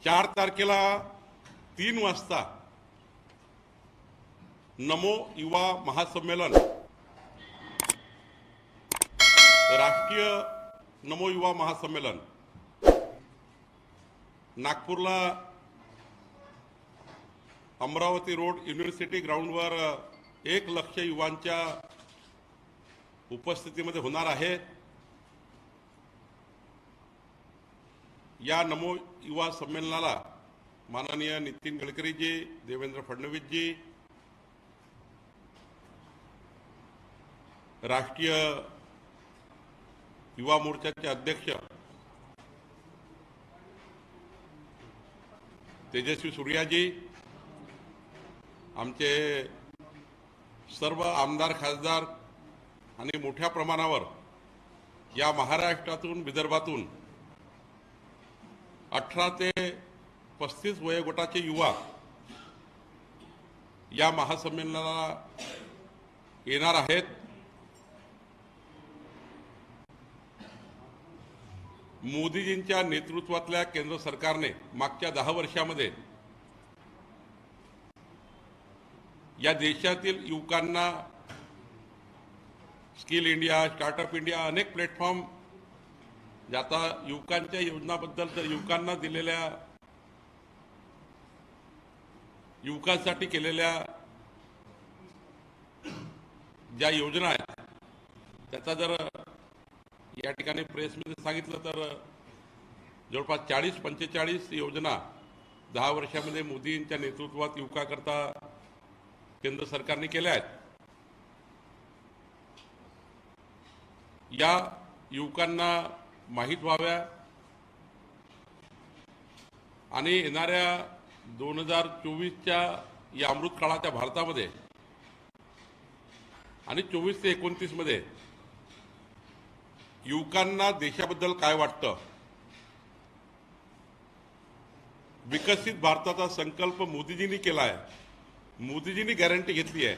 4 तारखेला 3 वाजता नमो युवा महासंमेलन, राष्ट्रीय नमो युवा महासंमेलन नागपूरला अमरावती रोड युनिव्हर्सिटी ग्राउंडवर 1 लाख युवांच्या उपस्थितीमध्ये होणार आहे। या नमो युवा संमेलनाला माननीय नितीन गडकरी जी, देवेंद्र फडणवीस जी, राष्ट्रीय युवा मोर्चाचे अध्यक्ष तेजस्वी सूर्याजी, आमचे सर्व आमदार खासदार आणि मोठ्या प्रमाणावर या महाराष्ट्रातून, विदर्भातून 18 ते 35 वयोगटाचे युवा या महासंमेलनाला येणार आहेत। मोदीजींच्या नेतृत्वातल्या केंद्र सरकारने मागच्या 10 वर्षामध्ये या देशातील युवकांना स्किल इंडिया, स्टार्टअप इंडिया अनेक प्लॅटफॉर्म, आता युवकांच्या योजनाबद्दल तर युवकांना दिलेल्या, युवकांसाठी केलेल्या ज्या योजना आहेत त्याचा जर या ठिकाणी प्रेसमध्ये सांगितलं तर जवळपास 40-45 योजना 10 वर्षामध्ये मोदींच्या नेतृत्वात युवकाकरता केंद्र सरकारने केल्या आहेत। या युवकांना माहीत व्हाव्या आणि येणाऱ्या 2024च्या या अमृत काळाच्या भारतामध्ये आणि 24 ते 29 मध्ये युवकांना देशाबद्दल काय वाटतं, विकसित भारताचा संकल्प मोदीजींनी केला आहे, मोदीजींनी गॅरंटी घेतली आहे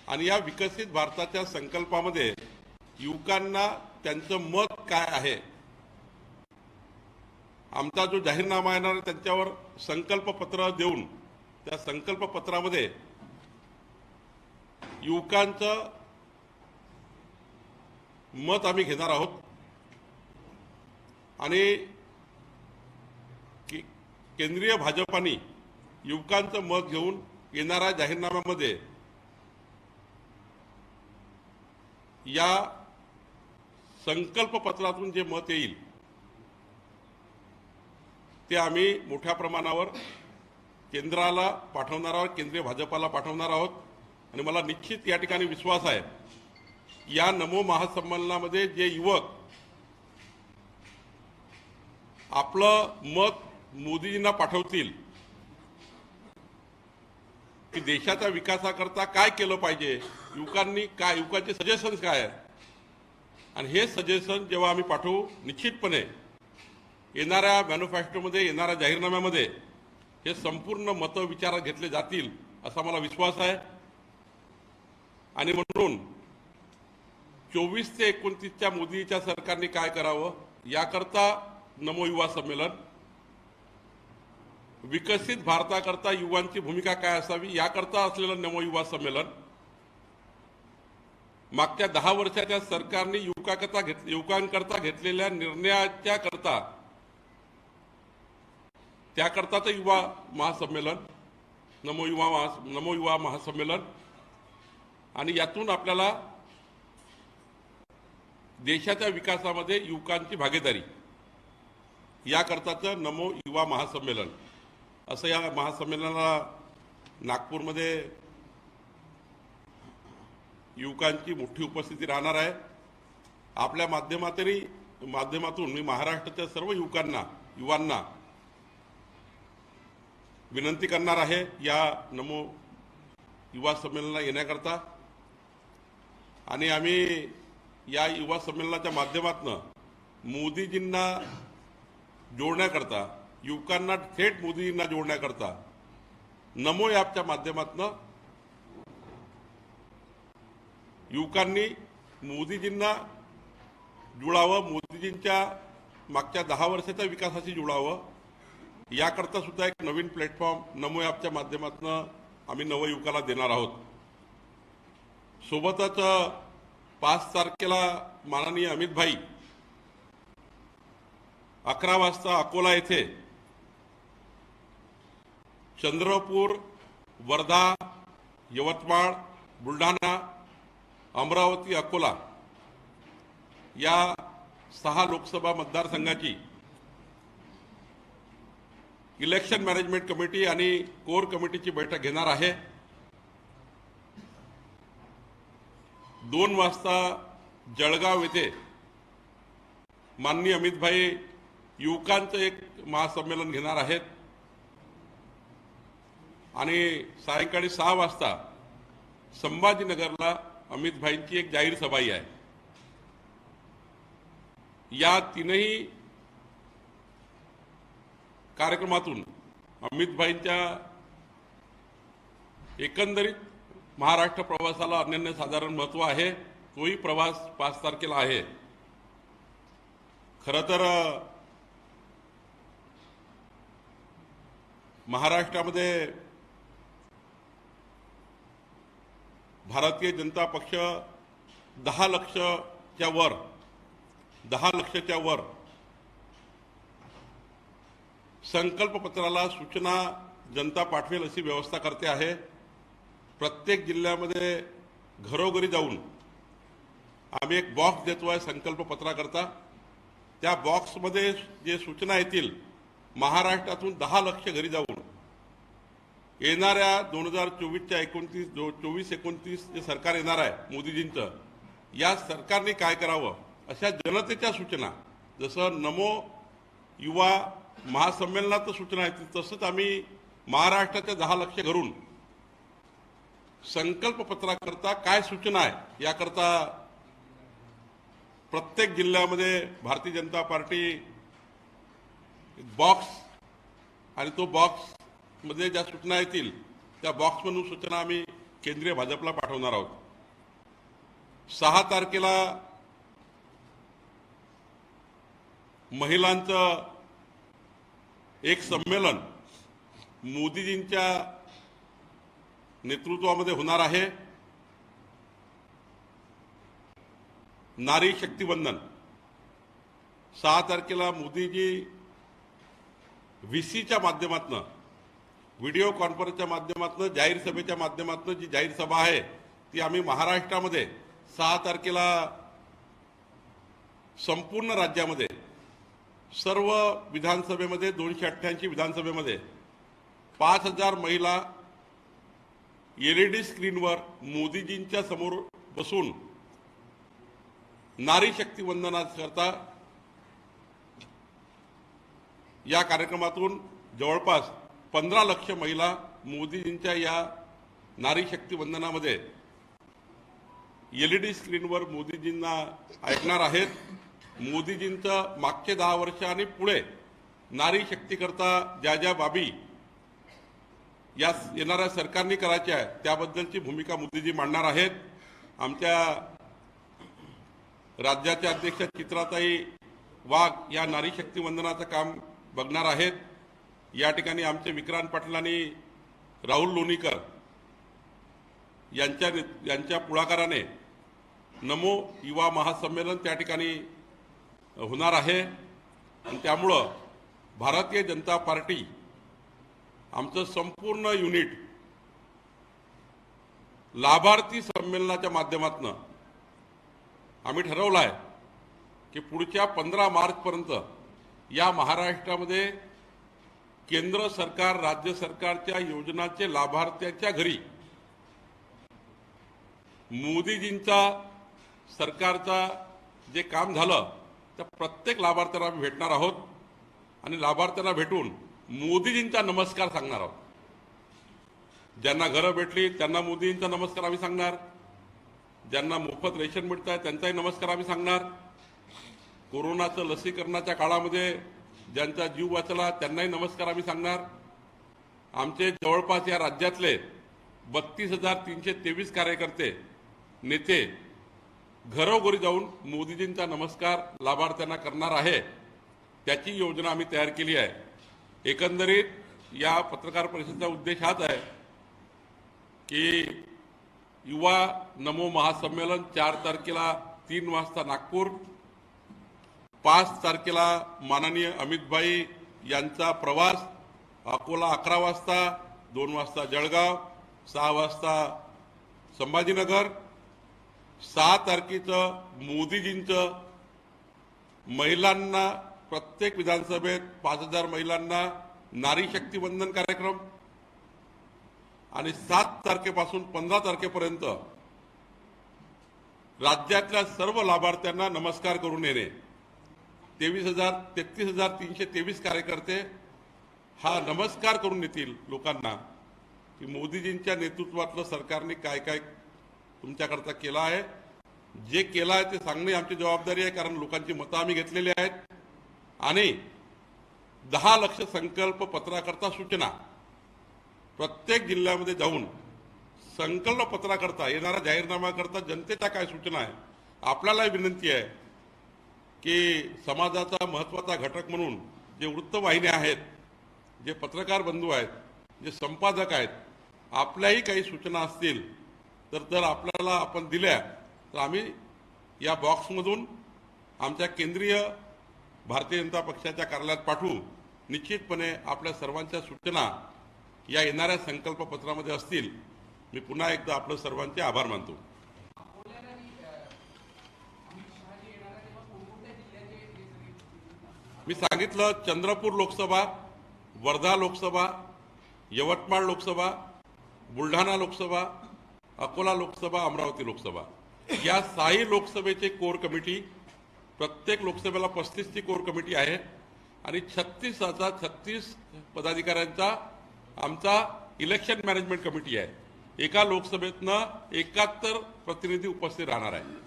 आणि या विकसित भारताच्या संकल्पामध्ये युवकांना त्यांचं मत काय आहे, आमचा जो जाहीरनामा येणार त्यांच्यावर संकल्पपत्र देऊन त्या संकल्पपत्रामध्ये युवकांचं मत आम्ही घेणार आहोत आणि केंद्रीय भाजपाने युवकांचं मत घेऊन येणाऱ्या जाहीरनाम्यामध्ये या संकल्पपत्रातून जे मत येईल ते आम्ही मोठ्या प्रमाणावर केंद्राला पाठवणार आहोत, केंद्रीय भाजपाला पाठवणार आहोत आणि मला निश्चित या ठिकाणी विश्वास आहे या नमो महासंमेलनामध्ये जे युवक आपलं मत मोदीजींना पाठवतील की देशाच्या विकासाकरता काय केलं पाहिजे, युवकांनी काय, युवकांचे सजेशन्स काय आहेत आणि हे सजेशन जेव्हा आम्ही पाठवू निश्चितपणे येणाऱ्या मॅनिफेस्टोमध्ये, येणाऱ्या जाहीरनाम्यामध्ये हे संपूर्ण मतं विचारात घेतले जातील असा मला विश्वास आहे। आणि म्हणून 24 ते 29च्या मोदीच्या सरकारने काय करावं याकरता नमो युवा संमेलन, विकसित भारताकरता युवांची भूमिका काय असावी याकरता असलेलं नमो युवा संमेलन, मागच्या 10 वर्षाच्या सरकारने युवकांकरता घेतलेल्या निर्णयाच्या करता त्याकरताचं युवा महासंमेलन, नमो युवा महासंमेलन आणि यातून आपल्याला देशाच्या विकासामध्ये युवकांची भागीदारी याकरताचं नमो युवा महासंमेलन असं या महासंमेलनाला नागपूरमध्ये युवकांची मोठी उपस्थिती राहणार आहे। आपल्या माध्यमातून मी महाराष्ट्राच्या सर्व युवांना विनंती करणार आहे या नमो युवा संमेलनाला येण्याकरता आणि आम्ही या युवा संमेलनाच्या माध्यमातून मोदीजींना जोडण्याकरता, युवकांना थेट मोदीजींना जोडण्याकरता नमो ॲपच्या माध्यमातून युवकांनी मोदीजींना जुळावं, मोदीजींच्या मागच्या 10 वर्षाच्या विकासाशी जुळावं याकरता सुद्धा एक नवीन प्लॅटफॉर्म नमो ॲपच्या माध्यमातून आम्ही नवयुवकाला देणार आहोत। सोबतच 5 तारखेला माननीय अमित भाई 11 वाजता अकोला येथे चंद्रपूर, वर्धा, यवतमाळ, बुलढाणा, अमरावती, अकोला या 6 लोकसभा मतदारसंघाची इलेक्शन मॅनेजमेंट कमिटी आणि कोर कमिटीची बैठक घेणार आहे। 2 वाजता जळगाव येथे माननीय अमित भाई युवकांचं एक महासंमेलन घेणार आहेत आणि सायंकाळी 6 वाजता संभाजीनगरला अमित भाईंची एक जाहीर सभाही आहे। या 3ही कार्यक्रमातून अमित भाईंच्या एकंदरीत महाराष्ट्र प्रवासाला अनन्यसाधारण महत्त्व आहे। तोही प्रवास 5 तारखेला आहे। खरं तर महाराष्ट्रामध्ये भारतीय जनता पक्ष 10 लाखाच्या वर संकल्पपत्राला सूचना जनता पाठवेल अशी व्यवस्था करते आहे। प्रत्येक जिल्ह्यामध्ये घरोघरी जाऊन आम्ही एक बॉक्स देतो आहे संकल्पपत्राकरता। त्या बॉक्समध्ये जे सूचना येतील महाराष्ट्रातून 10 लाख घरी जाऊन येणाऱ्या 2024च्या 24-29 जे सरकार येणार आहे मोदीजींचं, या सरकारने काय करावं अशा जनतेच्या सूचना, जसं नमो युवा महासंमेलनात सूचना येतील तसंच आम्ही महाराष्ट्राच्या 10 लाख घरून संकल्पपत्राकरता काय सूचना आहे याकरता प्रत्येक जिल्ह्यामध्ये भारतीय जनता पार्टी बॉक्स आणि तो बॉक्स मध्ये ज्या सूचना येतील त्या बॉक्समधून सूचना आम्ही केंद्रीय भाजपला पाठवणार आहोत। 6 तारखेला महिलांचं एक संमेलन मोदीजींच्या नेतृत्वामध्ये होणार आहे। नारी शक्ती वंदन 6 तारखेला मोदीजी व्हीसीच्या माध्यमातून, व्हिडिओ कॉन्फरन्सच्या माध्यमातून, जाहीर सभेच्या माध्यमातून जी जाहीर सभा आहे ती आम्ही महाराष्ट्रामध्ये 6 तारखेला संपूर्ण राज्यामध्ये सर्व विधानसभेमध्ये 288 विधानसभेमध्ये 5000 महिला LED स्क्रीनवर मोदीजींच्या समोर बसून नारी शक्ती वंदनाकरता या कार्यक्रमातून जवळपास 15 लाख महिला मोदीजींच्या या नारी शक्ती वंदनामध्ये LED स्क्रीनवर मोदीजींना ऐकणार आहेत। मोदीजींचं मागचे 10 वर्ष आणि पुढे नारी शक्तीकरता ज्या ज्या बाबी या येणाऱ्या सरकारने करायच्या आहे त्याबद्दलची भूमिका मोदीजी मांडणार आहेत। आमच्या राज्याच्या अध्यक्ष चित्राताई वाघ या नारी शक्ती वंदनाचं काम बघणार आहेत। या ठिकाणी आमचे विक्रांत पाटील आणि राहुल लोणीकर यांच्या पुढाकाराने नमो युवा महासंमेलन त्या ठिकाणी होणार आहे आणि त्यामुळं भारतीय जनता पार्टी आमचं संपूर्ण युनिट लाभार्थी संमेलनाच्या माध्यमातून आम्ही ठरवलं आहे की पुढच्या 15 मार्चपर्यंत या महाराष्ट्रामध्ये केंद्र सरकार राज्य सरकारच्या योजनांचे लाभार्थ्यांच्या घरी मोदीजींचा सरकारचा जे काम झालं त्या प्रत्येक लाभार्थ्यांना आम्ही भेटणार आहोत आणि लाभार्थ्यांना भेटून मोदीजींचा नमस्कार सांगणार आहोत। ज्यांना घरं भेटली त्यांना मोदीजींचा नमस्कार आम्ही सांगणार, ज्यांना मोफत रेशन मिळत आहे त्यांचाही नमस्कार आम्ही सांगणार, कोरोनाचं लसीकरणाच्या काळामध्ये ज्यांचा जीव वाचला त्यांनाही नमस्कार आम्ही सांगणार। आमचे जवळपास या राज्यातले 32,323 कार्यकर्ते नेते घरोघरी जाऊन मोदीजींचा नमस्कार लाभार्थ्यांना करणार आहे। त्याची योजना आम्ही तयार केली आहे। एकंदरीत या पत्रकार परिषदेचा उद्देश हाच आहे की युवा नमो महासंमेलन 4 तारखेला 3 वाजता नागपूर, 5 तारखेला माननीय अमितभाई यांचा प्रवास अकोला 11 वाजता, 2 वाजता जळगाव, 6 वाजता संभाजीनगर, 6 तारखेचं मोदीजींचं महिलांना प्रत्येक विधानसभेत 5000 महिलांना नारी शक्ती वंदन कार्यक्रम आणि 7 तारखेपासून 15 तारखेपर्यंत राज्यातल्या सर्व लाभार्थ्यांना नमस्कार करून येणे. 33,323 कार्यकर्ते हा नमस्कार करून येतील लोकांना की मोदीजींच्या नेतृत्वातलं सरकारने काय काय तुमच्याकरता केलं आहे. जे केलं आहे ते सांगणे आमची जबाबदारी आहे, कारण लोकांची मतं आम्ही घेतलेली आहेत. आणि 10 लाख संकल्प पत्राकरता सूचना प्रत्येक जिल्ह्यामध्ये जाऊन संकल्प पत्राकरता येणारा जाहीरनाम्याकरता जनतेच्या काय सूचना आहे. आपल्याला विनंती आहे की समाजाचा महत्त्वाचा घटक म्हणून जे वृत्तवाहिन्या आहेत, जे पत्रकार बंधू आहेत, जे संपादक आहेत, आपल्याही काही सूचना असतील तर जर आपल्याला आपण दिल्या तर आम्ही या बॉक्समधून आमच्या केंद्रीय भारतीय जनता पक्षाच्या कार्यालयात पाठवू. निश्चितपणे आपल्या सर्वांच्या सूचना या येणाऱ्या संकल्प पत्रामध्ये असतील. मी पुन्हा एकदा आपलं सर्वांचे आभार मानतो. मी सांगितलं, चंद्रपूर लोकसभा, वर्धा लोकसभा, यवतमाळ लोकसभा, बुलढाणा लोकसभा, अकोला लोकसभा, अमरावती लोकसभा या 6 लोकसभेचे कोर कमिटी, प्रत्येक लोकसभेला 35ची कोर कमिटी आहे आणि 36 पदाधिकाऱ्यांचा आमचा इलेक्शन मॅनेजमेंट कमिटी आहे. एका लोकसभेतनं 71 प्रतिनिधी उपस्थित राहणार आहे.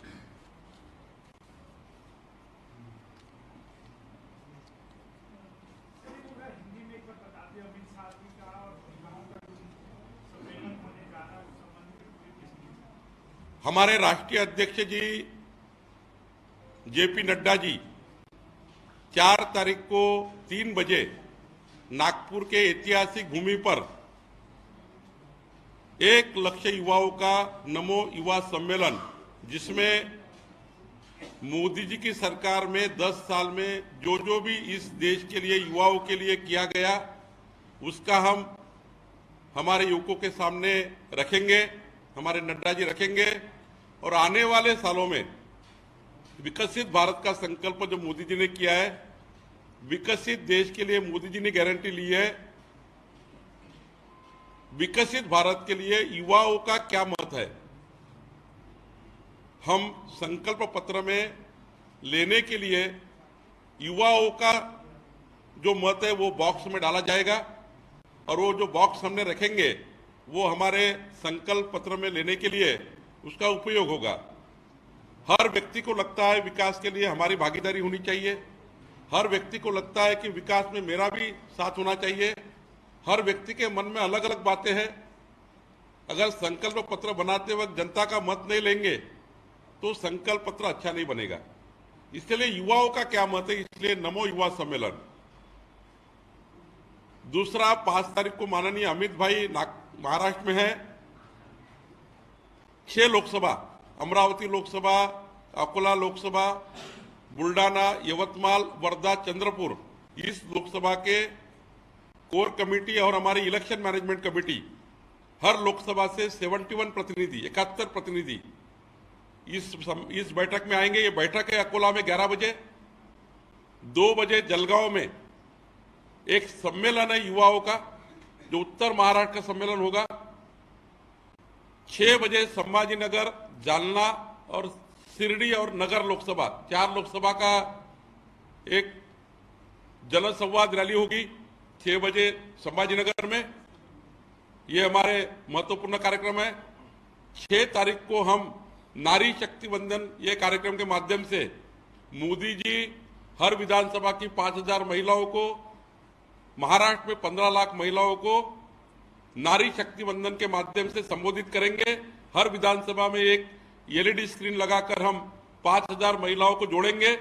हमारे राष्ट्रीय अध्यक्ष जी जेपी नड्डा जी 4 तारीख को 3 बजे नागपुर के ऐतिहासिक भूमि पर 1 लाख युवाओं का नमो युवा सम्मेलन, जिसमें मोदी जी की सरकार में 10 साल में जो भी इस देश के लिए युवाओं के लिए किया गया उसका हम हमारे युवकों के सामने रखेंगे, हमारे नड्डा जी रखेंगे. और आने वाले सालों में विकसित भारत का संकल्प जो मोदी जी ने किया है, विकसित देश के लिए मोदी जी ने गारंटी ली है. विकसित भारत के लिए युवाओं का क्या मत है, हम संकल्प पत्र में लेने के लिए युवाओं का जो मत है वो बॉक्स में डाला जाएगा. और वो जो बॉक्स हमने रखेंगे वो हमारे संकल्प पत्र में लेने के लिए उसका उपयोग होगा. हर व्यक्ति को लगता है विकास के लिए हमारी भागीदारी होनी चाहिए. हर व्यक्ति को लगता है कि विकास में मेरा भी साथ होना चाहिए. हर व्यक्ति के मन में अलग अलग बातें हैं. अगर संकल्प पत्र बनाते वक्त जनता का मत नहीं लेंगे तो संकल्प पत्र अच्छा नहीं बनेगा. इसलिए युवाओं का क्या मत है, इसलिए नमो युवा सम्मेलन. दूसरा, 5 तारीख को माननीय अमित भाई महाराष्ट्र में है. 6 लोकसभा, अमरावती लोकसभा, अकोला लोकसभा, बुलढाना, यवतमाल, वर्धा, चंद्रपुर, इस लोकसभा के कोर कमेटी और हमारी इलेक्शन मैनेजमेंट कमेटी हर लोकसभा से 71 प्रतिनिधि, 71 प्रतिनिधि इस बैठक में आएंगे. ये बैठक है अकोला में 11 बजे. 2 बजे जलगांव में एक सम्मेलन है युवाओं का, जो उत्तर महाराष्ट्र का सम्मेलन होगा. 6 बजे संभाजीनगर, जालना और शिरडी और नगर लोकसभा, 4 लोकसभा का एक जनसंवाद रैली होगी 6 बजे संभाजीनगर में. ये हमारे महत्वपूर्ण कार्यक्रम है. 6 तारीख को हम नारी शक्ति वंदन ये कार्यक्रम के माध्यम से मोदी जी हर विधानसभा की 5000 महिलाओं को, महाराष्ट्र में 15 लाख महिलाओं को नारी शक्ति वंदन के माध्यम से संबोधित करेंगे. हर विधानसभा में एक एलईडी स्क्रीन लगाकर हम 5000 महिलाओं को जोड़ेंगे.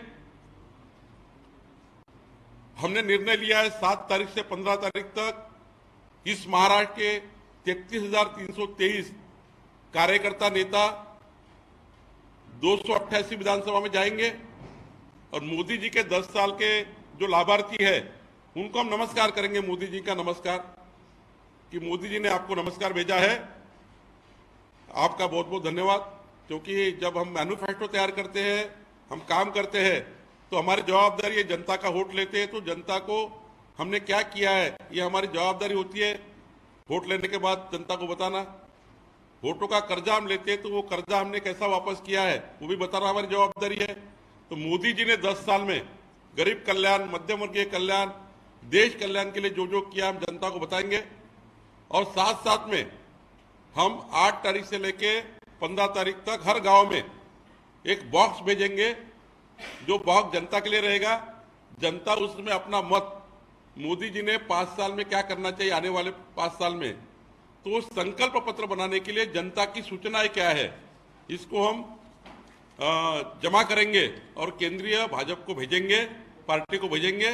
हमने निर्णय लिया है 7 तारीख से 15 तारीख तक इस महाराष्ट्र के 33,323 कार्यकर्ता नेता 288 विधानसभा में जाएंगे और मोदी जी के 10 साल के जो लाभार्थी है उनको हम नमस्कार करेंगे। मोदी जी का नमस्कार कि मोदी जी ने आपको नमस्कार भेजा है, आपका बहुत बहुत धन्यवाद। क्योंकि जब हम मैनिफेस्टो तैयार करते हैं, हम काम करते हैं, तो हमारी जवाबदारी है जनता का वोट लेते हैं तो जनता को हमने क्या किया है ये हमारी जवाबदारी होती है। वोट लेने के बाद जनता को बताना, वोटों का कर्जा हम लेते हैं तो वो कर्जा हमने कैसा वापस किया है वो भी बताना हमारी जवाबदारी है। तो मोदी जी ने 10 साल में गरीब कल्याण, मध्यम वर्गीय कल्याण, देश कल्याण के लिए जो जो किया हम जनता को बताएंगे। और साथ साथ में हम 8 तारीख से लेके 15 तारीख तक हर गांव में एक बॉक्स भेजेंगे, जो बॉक्स जनता के लिए रहेगा। जनता उसमें अपना मत, मोदी जी ने 5 साल में क्या करना चाहिए आने वाले 5 साल में, तो संकल्प पत्र बनाने के लिए जनता की सूचनाएं क्या है इसको हम जमा करेंगे और केंद्रीय भाजपा को भेजेंगे, पार्टी को भेजेंगे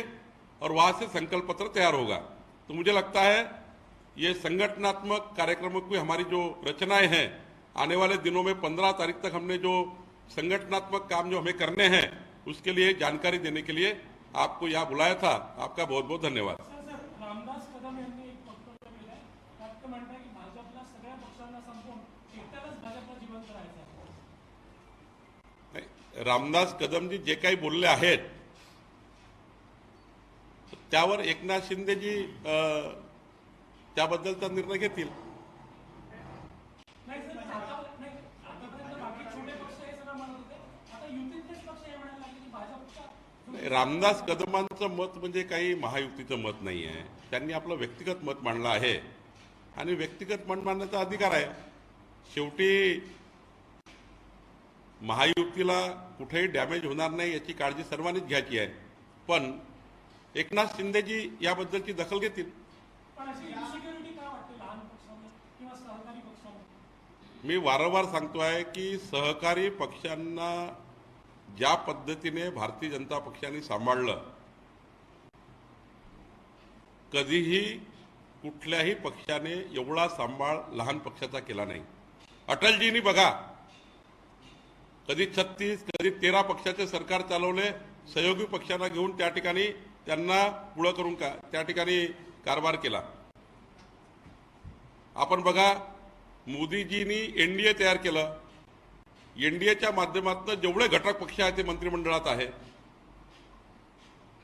और वहां से संकल्प पत्र तैयार होगा। तो मुझे लगता है ये संगठनात्मक कार्यक्रमों की हमारी जो रचनाएं हैं आने वाले दिनों में 15 तारीख तक हमने जो संगठनात्मक काम जो हमें करने हैं उसके लिए जानकारी देने के लिए आपको यहाँ बुलाया था। आपका बहुत बहुत धन्यवाद। रामदास कदम यांनी एक वक्तव्य केलंय, त्यात ते म्हणतात की भाजपला सगळ्या पक्षांना संपवून एकट्यालाच भाजपला जिवंत करायचं आहे। रामदास कदमजी जे काही बोलले आहेत त्यावर एकनाथ शिंदेजी त्याबद्दलचा निर्णय घेतील। रामदास कदमांचं मत म्हणजे काही महायुतीचं मत नाही आहे, त्यांनी आपलं व्यक्तिगत मत मांडलं आहे आणि व्यक्तिगत मत मांडण्याचा अधिकार आहे। शेवटी महायुतीला कुठेही डॅमेज होणार नाही याची काळजी सर्वांनीच घ्यायची आहे, पण एकनाथ शिंदेजी याबद्दलची दखल घेतील। मी वारंवार सांगतोय की सहकारी पक्षांना ज्या पद्धतीने भारतीय जनता पक्षाने सांभाळलं, कधीही कुठल्याही पक्षाने एवढा सांभाळ लहान पक्षाचा केला नाही। अटलजींनी बघा कधी 36 कधी 13 पक्षाचे सरकार चालवले, सहयोगी पक्षांना घेऊन त्या ठिकाणी त्यांना पुढं करून त्या ठिकाणी कारभार केला। आपण बघा मोदीजींनी एनडीए तयार केलं, एनडीएच्या माध्यमातून जेवढे घटक पक्ष आहेत ते मंत्रिमंडळात आहे।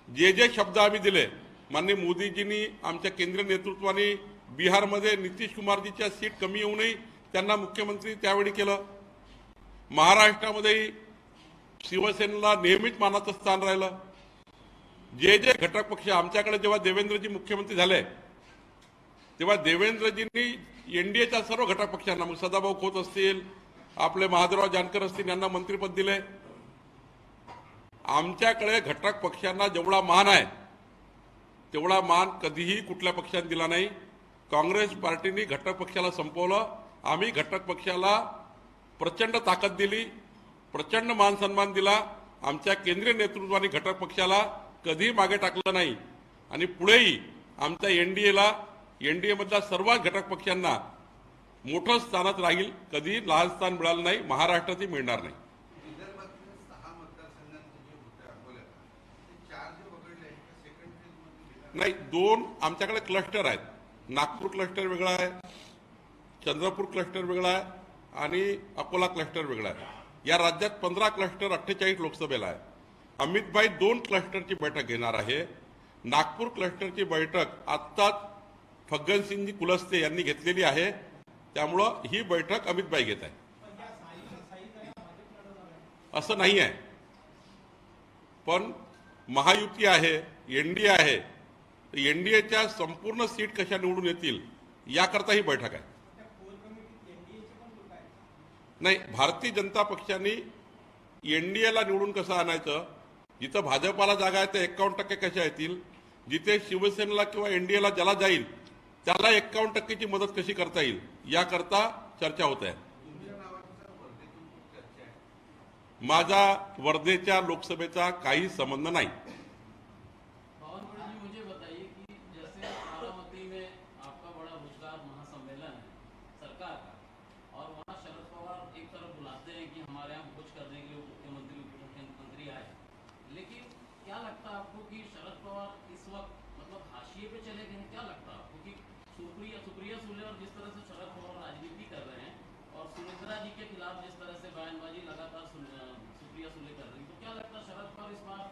जे जे शब्द आम्ही दिले माननीय मोदीजींनी आमच्या केंद्रीय नेतृत्वाने बिहारमध्ये नितीश कुमारजीच्या सीट कमी येऊनही त्यांना मुख्यमंत्री त्यावेळी केलं। महाराष्ट्रामध्ये शिवसेनेला नेहमीच मानाचं स्थान राहिलं। जे जे घटक पक्ष आमच्याकडे जेव्हा देवेंद्रजी मुख्यमंत्री झाले तेव्हा देवेंद्रजींनी एनडीएच्या सर्व घटक पक्षांना, मग सदाभाऊ खोत असतील, आपले महादेवराव जानकर असतील, यांना मंत्रिपद दिले। आमच्याकडे घटक पक्षांना जेवढा मान आहे तेवढा मान कधीही कुठल्या पक्षाने दिला नाही। काँग्रेस पार्टीने घटक पक्षाला संपवलं, आम्ही घटक पक्षाला प्रचंड ताकद दिली, प्रचंड मान सन्मान दिला। आमच्या केंद्रीय नेतृत्वाने घटक पक्षाला कधीही मागे टाकलं नाही आणि पुढेही आमच्या एनडीए मधल्या सर्व घटक पक्षांना मोठं स्थानात राहील, कधी लहान स्थान मिळालं नाही, महाराष्ट्रातही मिळणार नाही। नाही, 2 आमच्याकडे क्लस्टर आहेत। नागपूर क्लस्टर वेगळा आहे, चंद्रपूर क्लस्टर वेगळा आहे आणि अकोला क्लस्टर वेगळा आहे। या राज्यात 15 क्लस्टर 48 लोकसभेला आहे। अमित भाई 2 क्लस्टरची बैठक घेणार आहे। नागपूर क्लस्टरची बैठक आत्ताच फग्गनसिंगजी कुलस्ते यांनी घेतलेली आहे, त्यामुळं ही बैठक अमित भाई घेत आहे। असं नाही आहे, पण महायुती आहे, एनडीए आहे, एनडीएच्या संपूर्ण सीट कशा निवडून येतील याकरता ही बैठक आहे। नाही, भारतीय जनता पक्षाने एनडीएला निवडून कसं आणायचं, जिथं भाजपाला जागा आहे ते 51% कशा येतील, जिथे शिवसेनेला किंवा एनडीएला ज्याला जाईल त्याला 51%ची मदत कशी करता येईल याकरता चर्चा होत आहे। माझा वर्धेच्या लोकसभेचा काही संबंध नाही। क्या लगता है आपको कि शरद पवार इस वक्त मतलब हाशिए पे चले गए हैं? क्या लगता है आपको कि सुप्रिया सुले और जिस तरह से शरद पवार राजनीति कर रहे हैं और सुमित्रा जी के खिलाफ जिस तरह से बयानबाजी लगातार सुप्रिया सुले कर रही, तो क्या लगता है शरद पवार इस बार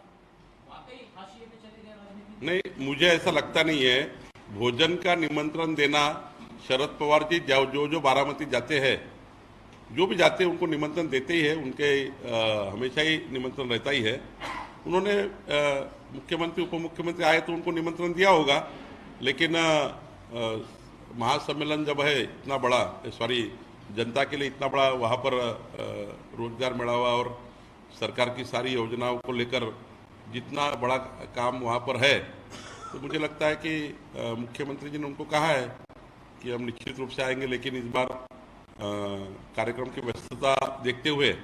वाकई हाशिए पे चले गए राजनीति? नहीं, मुझे ऐसा लगता नहीं है। भोजन का निमंत्रण देना, शरद पवार जी जो बारामती जाते हैं, जो भी जाते हैं उनको निमंत्रण देते ही है, उनके हमेशा ही निमंत्रण रहता ही है। उन्होंने मुख्यमंत्री उप मुख्यमंत्री आए तो उनको निमंत्रण दिया होगा, लेकिन महासम्मेलन जब है इतना बड़ा, सॉरी जनता के लिए इतना बड़ा, वहाँ पर रोजगार मेळावा और सरकार की सारी योजनाओं को लेकर जितना बड़ा काम वहाँ पर है, तो मुझे लगता है कि मुख्यमंत्री जी ने उनको कहा है कि हम निश्चित रूप से आएंगे, लेकिन इस बार कार्यक्रम की व्यस्तता देखते हुए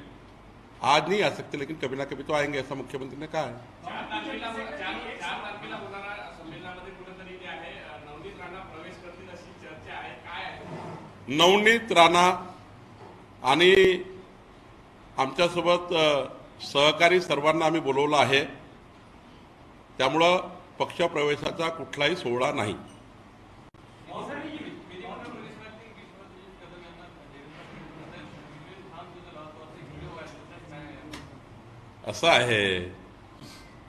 आज नहीं आ सकते, लेकिन कभी ना कभी तो आएंगे, ऐसा मुख्यमंत्री ने कहा है। 4 तारखेला होणाऱ्या संमेलनामध्ये कुठेतरी ते आहे नवनीत राणा प्रवेश करतील अशी चर्चा आहे, काय आहे? नवनीत राणा आणि आमच्यासोबत सहकारी सर्वांना आम्ही बोलवलं आहे, त्यामुळं पक्षप्रवेशाचा कुठलाही सोहळा नाही। असं आहे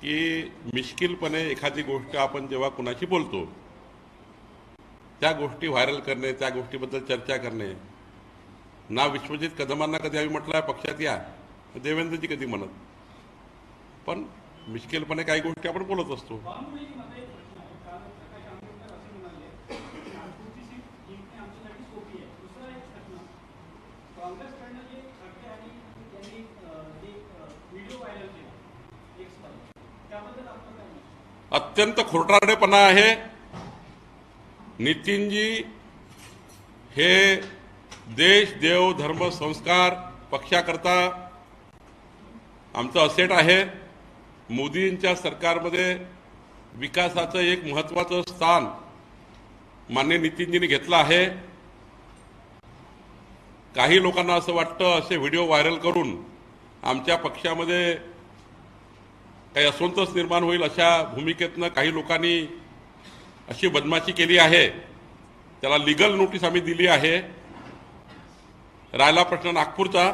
की मिश्किलपणे एखादी गोष्ट आपण जेव्हा कुणाची बोलतो, त्या गोष्टी व्हायरल करणे, त्या गोष्टीबद्दल चर्चा करणे, ना विश्वजित कदमांना कधी आम्ही म्हटलं आहे पक्षात या, देवेंद्रजी कधी म्हणत, पण मिश्किलपणे काही गोष्टी आपण बोलत असतो। अत्यंत खोटारडेपणा आहे। नितीनजी हे देश, देव, धर्म, संस्कार पक्षाकरता आमचं असेट आहे। मोदींच्या सरकारमध्ये विकासाचं एक महत्त्वाचं स्थान माननीय नितीनजींनी घेतलं आहे। काही लोकांना असं वाटतं, असे व्हिडिओ व्हायरल करून आमच्या पक्षामध्ये काही असंतोष निर्माण होईल अशा भूमिकेतनं काही लोकांनी अशी बदमाशी केली आहे। त्याला लीगल नोटीस आम्ही दिली आहे। राहिला प्रश्न नागपूरचा,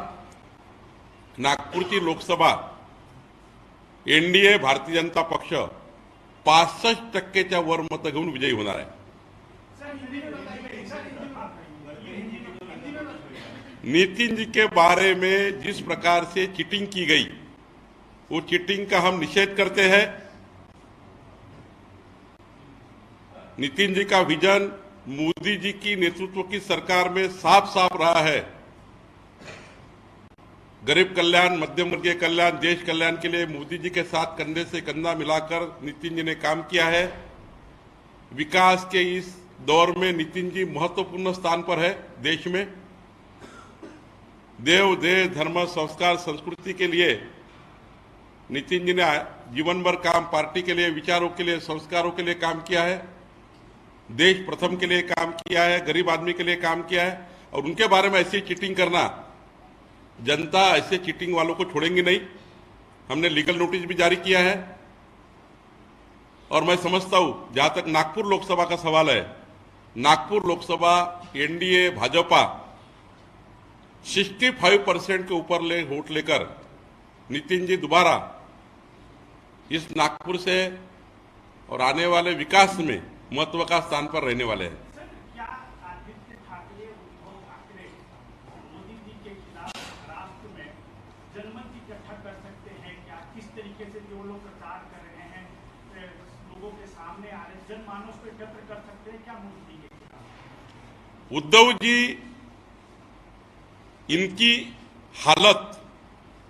नागपूरची लोकसभा एनडीए भारतीय जनता पक्ष 65% वर मतं घेऊन विजयी होणार आहे। नितिन जी के बारे में जिस प्रकार से चीटिंग की गई, वो चीटिंग का हम निषेध करते हैं। नितिन जी का विजन मोदी जी की नेतृत्व की सरकार में साफ साफ रहा है। गरीब कल्याण, मध्यम वर्गीय कल्याण, देश कल्याण के लिए मोदी जी के साथ कंधे से कंधा मिलाकर नितिन जी ने काम किया है। विकास के इस दौर में नितिन जी महत्वपूर्ण स्थान पर है देश में। देव, देश, धर्म, संस्कार, संस्कृति के लिए नितिन जी ने जीवन भर काम, पार्टी के लिए, विचारों के लिए, संस्कारों के लिए काम किया है। देश प्रथम के लिए काम किया है, गरीब आदमी के लिए काम किया है। और उनके बारे में ऐसी चीटिंग करना, जनता ऐसे चीटिंग वालों को छोड़ेंगी नहीं। हमने लीगल नोटिस भी जारी किया है। और मैं समझता हूं, जहां तक नागपुर लोकसभा का सवाल है, नागपुर लोकसभा एनडीए भाजपा 65% के ऊपर वोट लेकर नितिन जी दोबारा इस नागपुर से और आने वाले विकास में महत्व का स्थान पर रहने वाले हैं। क्या आदित्य ठाकरे, उद्धव ठाकरे मोदी जी के खिलाफ राष्ट्र में जनमत इकट्ठा कर सकते हैं क्या? किस तरीके से जो लोग प्रचार कर रहे हैं, लोगों के सामने आ रहे जनमानस को एकत्र कर सकते हैं क्या मोदी जी के खिलाफ? उद्धव जी, इनकी हालत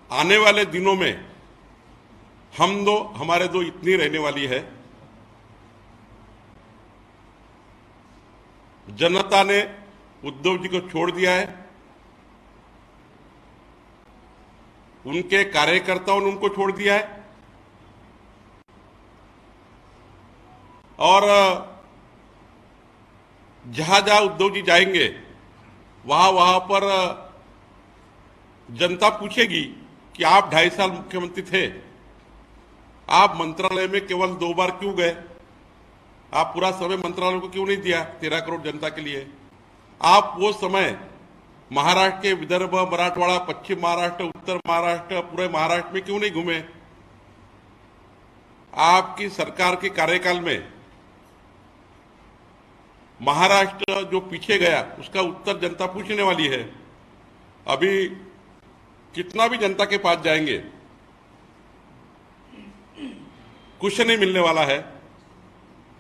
आने वाले दिनों में हमारे दो इतनी रहने वाली है। जनता ने उद्धव जी को छोड़ दिया है, उनके कार्यकर्ताओं ने उनको छोड़ दिया है। और जहां जहां उद्धव जी जाएंगे वहां पर जनता पूछेगी कि आप 2.5 साल मुख्यमंत्री थे, आप मंत्रालय में केवल 2 बार क्यों गए? आप पूरा समय मंत्रालय को क्यों नहीं दिया 13 करोड़ जनता के लिए? आप वो समय महाराष्ट्र के विदर्भ, मराठवाड़ा, पश्चिम महाराष्ट्र, उत्तर महाराष्ट्र, पूरे महाराष्ट्र में क्यों नहीं घूमे? आपकी सरकार के कार्यकाल में महाराष्ट्र जो पीछे गया उसका उत्तर जनता पूछने वाली है। अभी कितना भी जनता के पास जाएंगे कुछ नहीं मिलने वाला है।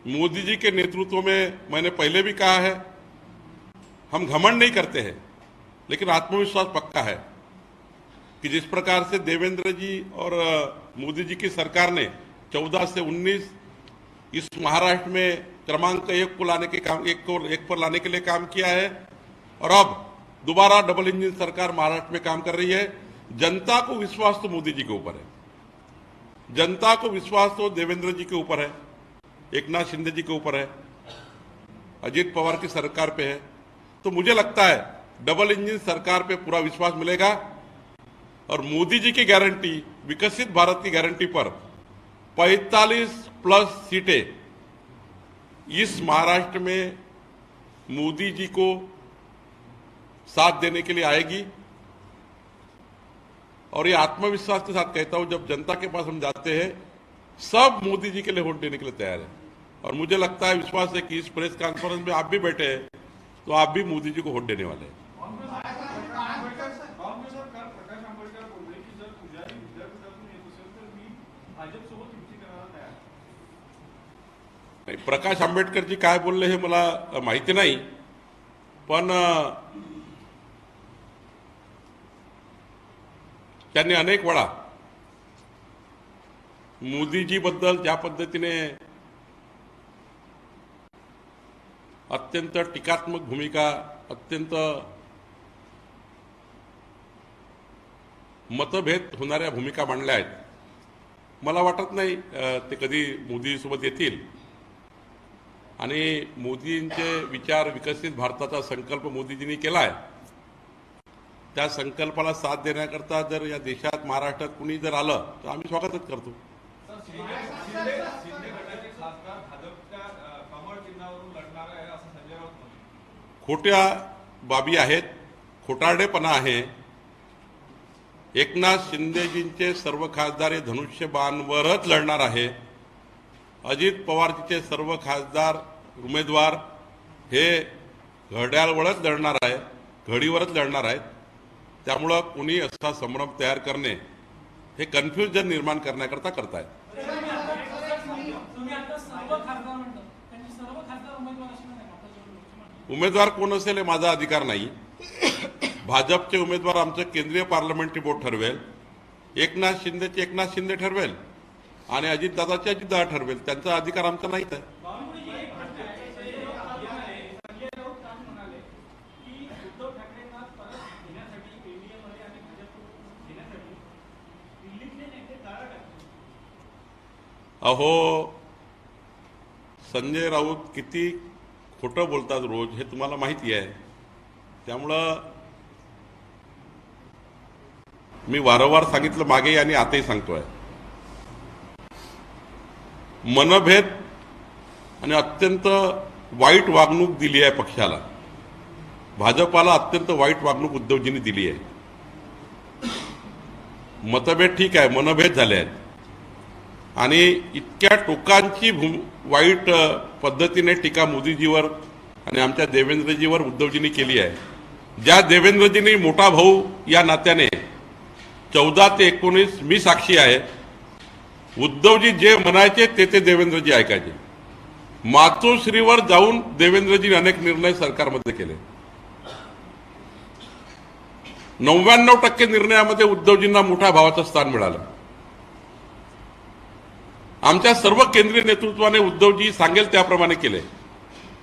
मोदी जी के नेतृत्व में, मैंने पहले भी कहा है, हम घमंड नहीं करते हैं, लेकिन आत्मविश्वास पक्का है कि जिस प्रकार से देवेंद्र जी और मोदी जी की सरकार ने 14 से 19 इस महाराष्ट्र में क्रमांक 1 को लाने के काम एक पर लाने के लिए काम किया है, और अब दोबारा डबल इंजन सरकार महाराष्ट्र में काम कर रही है। जनता को विश्वास तो मोदी जी के ऊपर है, जनता को विश्वास तो देवेंद्र जी के ऊपर है, एकनाथ शिंदे जी के ऊपर है, अजीत पवार की सरकार पे है। तो मुझे लगता है डबल इंजन सरकार पे पूरा विश्वास मिलेगा, और मोदी जी की गारंटी, विकसित भारत की गारंटी पर 45+ सीटें इस महाराष्ट्र में मोदी जी को साथ देने के लिए आएगी। और ये आत्मविश्वास के साथ कहता हूं, जब जनता के पास हम जाते हैं सब मोदी जी के लिए वोट देने के लिए तैयार है। और मुझे लगता है, विश्वास है कि इस प्रेस कॉन्फ्रेंस में आप भी बैठे हैं तो आप भी मोदी जी को वोट देने वाले हैं। प्रकाश आंबेडकर जी काय बोलले हे मला माहिती नाही, पण त्यांनी अनेक वेळा मोदीजी बद्दल ज्या पद्धतीने अत्यंत टीकात्मक भूमिका, अत्यंत मतभेद होणाऱ्या भूमिका मांडल्या आहेत, मला वाटत नाही ते कधी मोदी सोबत येतील। आणि मोदींचे विचार, विकसित भारताचा संकल्प मोदीजींनी केलाय, त्या संकल्पाला साथ देण्याकरता जर या देशात, महाराष्ट्रात कुणी जर आलं तर आम्ही स्वागतच करतो। खोट्या बाबी आहेत, खोटारडेपणा आहे। एकनाथ शिंदेजींचे सर्व खासदार हे धनुष्यबाणवरच लढणार आहे। अजित पवारजीचे सर्व खासदार उमेदवार हे घड्याळवरच लढणार आहे, घडीवरच लढणार आहेत। त्यामुळे कोणी असा संभ्रम तयार करणे हे कन्फ्युजन निर्माण करण्याकरता करतायत। उमेदवार कोण असेल हे माझा अधिकार नाही। भाजपचे उमेदवार आमचं केंद्रीय पार्लमेंटरी बोर्ड ठरवेल, एकनाथ शिंदेचे एकनाथ शिंदे ठरवेल आणि अजितदादाचे अजितदादा ठरवेल, त्यांचा अधिकार आमचा नाहीच आहे। अहो, संजय राऊत किती खोटं बोलतात रोज हे तुम्हाला माहिती आहे। त्यामुळं मी वारंवार सांगितलं मागे आणि आताही सांगतोय, मनभेद आणि अत्यंत वाईट वागणूक दिली आहे पक्षाला, भाजपाला अत्यंत वाईट वागणूक उद्धवजींनी दिली आहे। मतभेद ठीक आहे, मनभेद झाले आहेत आणि इतक्या टोकांची वाईट पद्धतीने टीका मोदीजीवर आणि आमच्या देवेंद्रजीवर उद्धवजींनी केली आहे। ज्या देवेंद्रजींनी मोठा भाऊ या नात्याने 14 ते 19 मी साक्षी आहे, उद्धवजी जे म्हणायचे ते देवेंद्रजी ऐकायचे। मातोश्रीवर जाऊन देवेंद्रजी अनेक निर्णय सरकारमध्ये केले। 99% निर्णयामध्ये उद्धवजींना मोठ्या भावाचं स्थान मिळालं। आमच्या सर्व केंद्रीय नेतृत्वाने उद्धवजी सांगेल त्याप्रमाणे केले।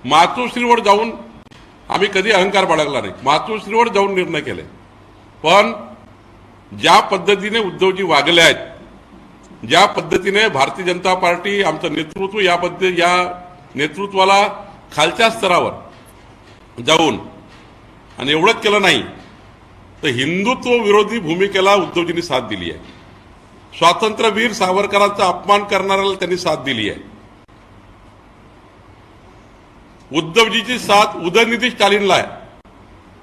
मातोश्रीवर जाऊन आम्ही कधी अहंकार बाळगला नाही, मातोश्रीवर जाऊन निर्णय केले। पण ज्या पद्धतीने उद्धवजी वागले आहेत, ज्या पद्धतीने भारतीय जनता पार्टी, आमचं नेतृत्व या नेतृत्वाला खालच्या स्तरावर जाऊन आणि एवढंच केलं नाही तर हिंदुत्व विरोधी भूमिकेला उद्धवजींनी साथ दिली आहे। स्वातंत्र्यवीर सावरकरांचा अपमान करणाऱ्याला त्यांनी साथ दिली आहे. उद्धवजीची साथ उदयनिधी स्टॅलिनला आहे.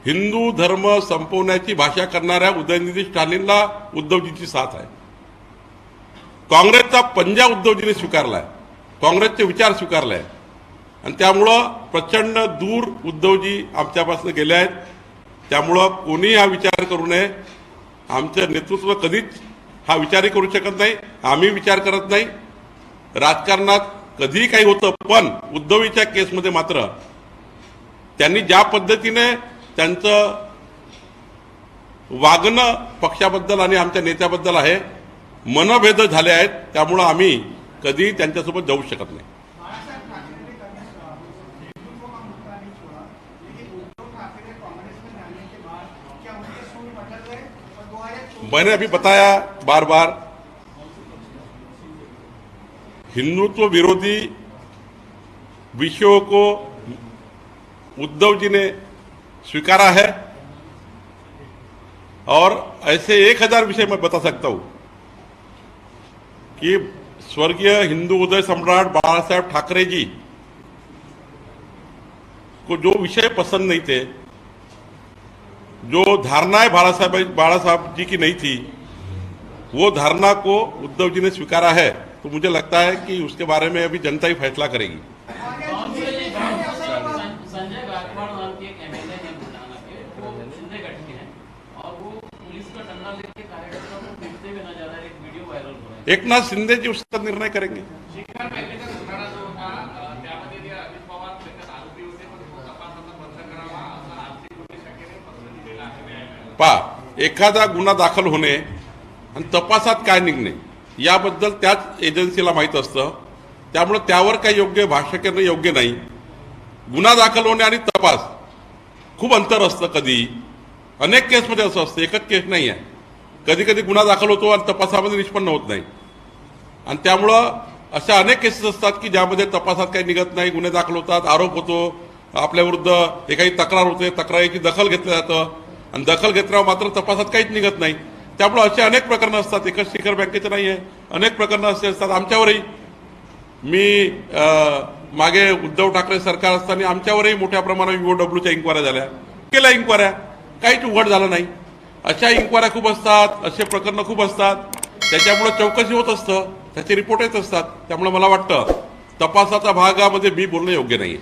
हिंदू धर्म संपवण्याची भाषा करणाऱ्या उदयनिधी स्टॅलिनला उद्धवजीची साथ आहे. काँग्रेसचा पंजा उद्धवजीने स्वीकारलाय, काँग्रेसचे विचार स्वीकारले आहेत आणि त्यामुळं प्रचंड दूर उद्धवजी आमच्यापासून गेले आहेत. त्यामुळं कोणी हा विचार करू नये. आमचं नेतृत्व कधीच हा विचारही करू शकत नाही, आम्ही विचार करत नाही. राजकारणात कधीही काही होतं, पण उद्धवीच्या केसमध्ये मात्र त्यांनी ज्या पद्धतीने त्यांचं वागणं पक्षाबद्दल आणि आमच्या नेत्याबद्दल आहे, मनभेद झाले आहेत. त्यामुळं आम्ही कधी त्यांच्यासोबत जाऊ शकत नाही. बाळासाहेब ठाकरे ने कभी नेतृत्व का मुद्दा नहीं छोड़ा, लेकिन उद्धव ठाकरे कांग्रेस में जाने के बाद क्या उनके सुर बदल गए और 2024 मैंने अभी बताया बार बार, हिंदुत्व विरोधी विषयों को उद्धव जी ने स्वीकारा है और ऐसे 1000 विषय मैं बता सकता हूं कि स्वर्गीय हिंदू उदय सम्राट बाळासाहेब ठाकरे जी को जो विषय पसंद नहीं थे, जो धारणाएं बाळासाहेब जी की नहीं थी, वो धारणा को उद्धव जी ने स्वीकारा है. तो मुझे लगता है कि उसके बारे में अभी जनता ही फैसला करेगी. संजय गायकवाड़ नाम के एक एमएलए हैं बुलढाणा के, वो शिंदे गढ़ के हैं और वो पुलिस का डंडा लेके कार्यकर्ता को पीटते हुए नजर आ रहे, एक वीडियो वायरल हो रहा है. एकनाथ शिंदे जी उसका निर्णय करेंगे. शिखर बँकेचा घोटाळा जो होता त्यामध्ये ते अजित पवार त्याच्यात आरोपी होते, पण तो तपास आता बंद करावा असं आर्थिक गुन्हे शाखेने पत्र दिलेलं आहे न्यायालयाला. पहा, एखादा गुन्हा दाखल होणे आणि तपासात काय निघणे याबद्दल त्याच एजन्सीला माहीत असतं. त्यामुळे त्यावर काही योग्य भाष्य करणं योग्य नाही. गुन्हा दाखल होणे आणि तपास खूप अंतर असतं. कधी अनेक केसमध्ये असं असतं, एकच केस नाही आहे. कधी कधी गुन्हा दाखल होतो आणि तपासामध्ये निष्पन्न होत नाही. आणि त्यामुळं अशा अनेक केसेस असतात की ज्यामध्ये तपासात काही निघत नाही, गुन्हे दाखल होतात, आरोप होतो, आपल्याविरुद्ध एखादी तक्रार होते, तक्रारीची दखल घेतलं जातं आणि दखल घेतल्यावर मात्र तपासात काहीच निघत नाही. त्यामुळे असे अनेक प्रकरणं असतात. एकच शिखर बँकेचं नाही आहे, अनेक प्रकरणं असे असतात. आमच्यावरही मी मागे उद्धव ठाकरे सरकार असताना आमच्यावरही मोठ्या प्रमाणात UOWच्या इन्क्वायऱ्या झाल्या, केल्या इन्क्वायऱ्या, काहीच उघड झालं नाही. अशा इन्क्वायऱ्या खूप असतात, असे प्रकरणं खूप असतात. त्याच्यामुळे चौकशी होत असतं, त्याचे रिपोर्ट येत असतात. त्यामुळे मला वाटतं तपासाच्या भागामध्ये मी बोलणं योग्य नाही.